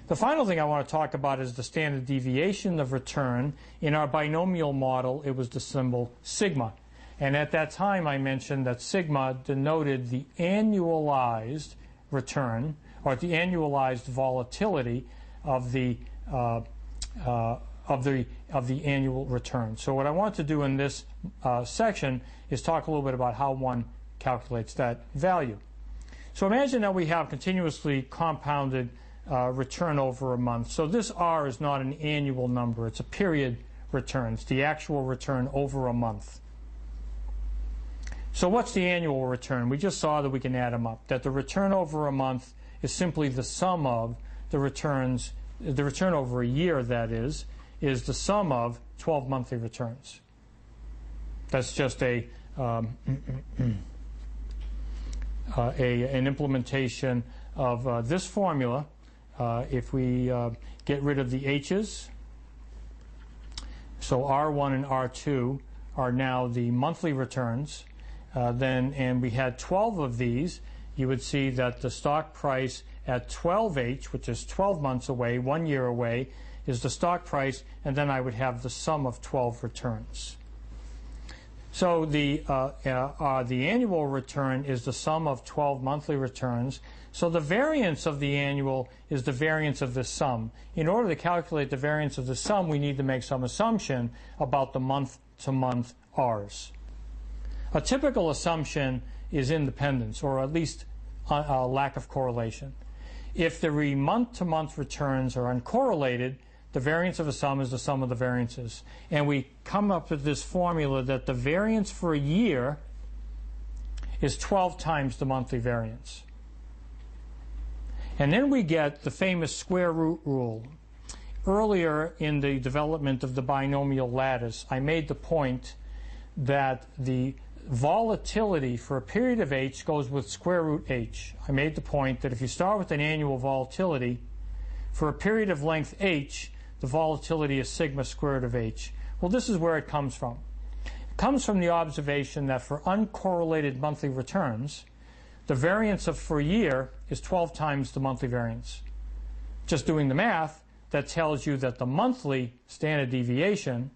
The final thing I want to talk about is the standard deviation of return. In our binomial model, it was the symbol sigma. And at that time, I mentioned that sigma denoted the annualized return, or the annualized volatility of the annual return. So what I want to do in this section is talk a little bit about how one calculates that value. So imagine that we have continuously compounded return over a month. So this R is not an annual number. It's a period return. It's the actual return over a month. So what's the annual return? We just saw that we can add them up. That the return over a month is simply the sum of the returns, the return over a year, that is the sum of 12 monthly returns. That's just an implementation of this formula. If we get rid of the H's, so R1 and R2 are now the monthly returns, and we had 12 of these, you would see that the stock price at 12H, which is 12 months away, 1 year away, is the stock price, and then I would have the sum of 12 returns. So the annual return is the sum of 12 monthly returns. So the variance of the annual is the variance of the sum. In order to calculate the variance of the sum, we need to make some assumption about the month-to-month R's. A typical assumption is independence, or at least a lack of correlation. If the month-to-month returns are uncorrelated, the variance of a sum is the sum of the variances. And we come up with this formula that the variance for a year is 12 times the monthly variance. And then we get the famous square root rule. Earlier in the development of the binomial lattice, I made the point that the volatility for a period of H goes with square root H. I made the point that if you start with an annual volatility, for a period of length H, the volatility is sigma squared of H. Well, this is where it comes from. It comes from the observation that for uncorrelated monthly returns, the variance for a year is 12 times the monthly variance. Just doing the math, that tells you that the monthly standard deviation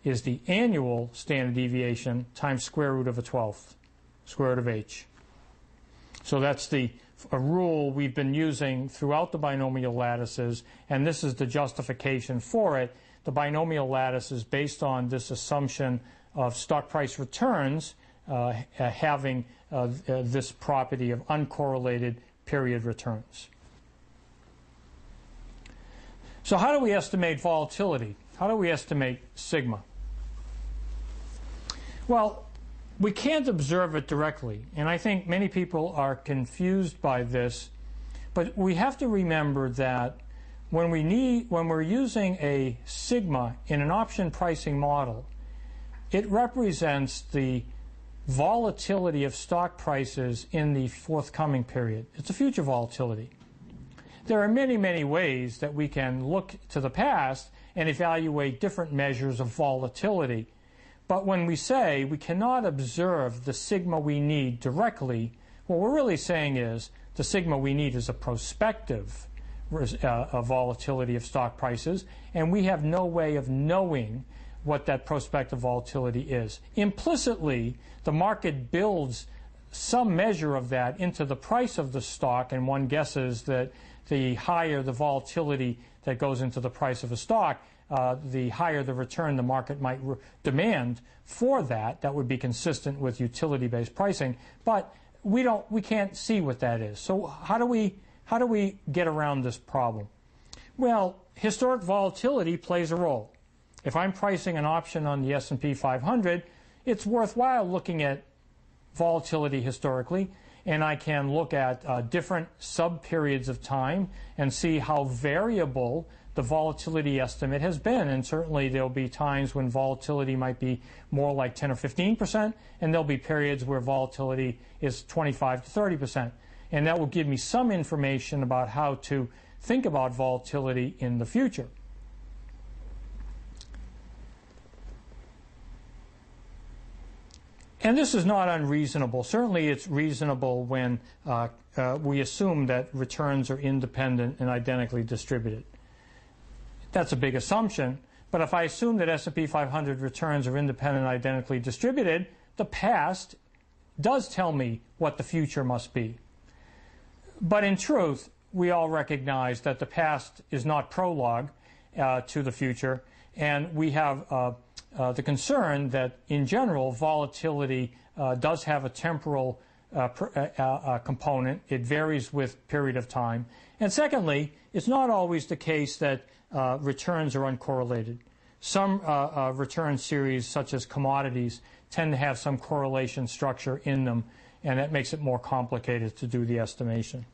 is the annual standard deviation times square root of a 12th, square root of H. So that's a rule we've been using throughout the binomial lattices, and this is the justification for it. The binomial lattice is based on this assumption of stock price returns having this property of uncorrelated period returns. So how do we estimate volatility? How do we estimate sigma? Well, we can't observe it directly, and I think many people are confused by this, but we have to remember that when we're using a sigma in an option pricing model, it represents the volatility of stock prices in the forthcoming period. It's a future volatility. There are many, many ways that we can look to the past and evaluate different measures of volatility. But when we say we cannot observe the sigma we need directly, what we're really saying is the sigma we need is a prospective volatility of stock prices, and we have no way of knowing what that prospective volatility is. Implicitly, the market builds some measure of that into the price of the stock, and one guesses that the higher the volatility that goes into the price of a stock, the higher the return the market might demand for that. That would be consistent with utility-based pricing, but we can't see what that is. So how do we get around this problem? Well, historic volatility plays a role. If I'm pricing an option on the S&P 500, it's worthwhile looking at volatility historically, and I can look at different sub-periods of time and see how variable the volatility estimate has been. And certainly there'll be times when volatility might be more like 10 or 15%, and there'll be periods where volatility is 25 to 30%. And that will give me some information about how to think about volatility in the future. And this is not unreasonable. Certainly it's reasonable when we assume that returns are independent and identically distributed. That's a big assumption, but if I assume that S&P 500 returns are independent and identically distributed, the past does tell me what the future must be. But in truth, we all recognize that the past is not prologue to the future, and we have the concern that, in general, volatility does have a temporal component. It varies with period of time. And secondly, it's not always the case that returns are uncorrelated. Some return series, such as commodities, tend to have some correlation structure in them, and that makes it more complicated to do the estimation.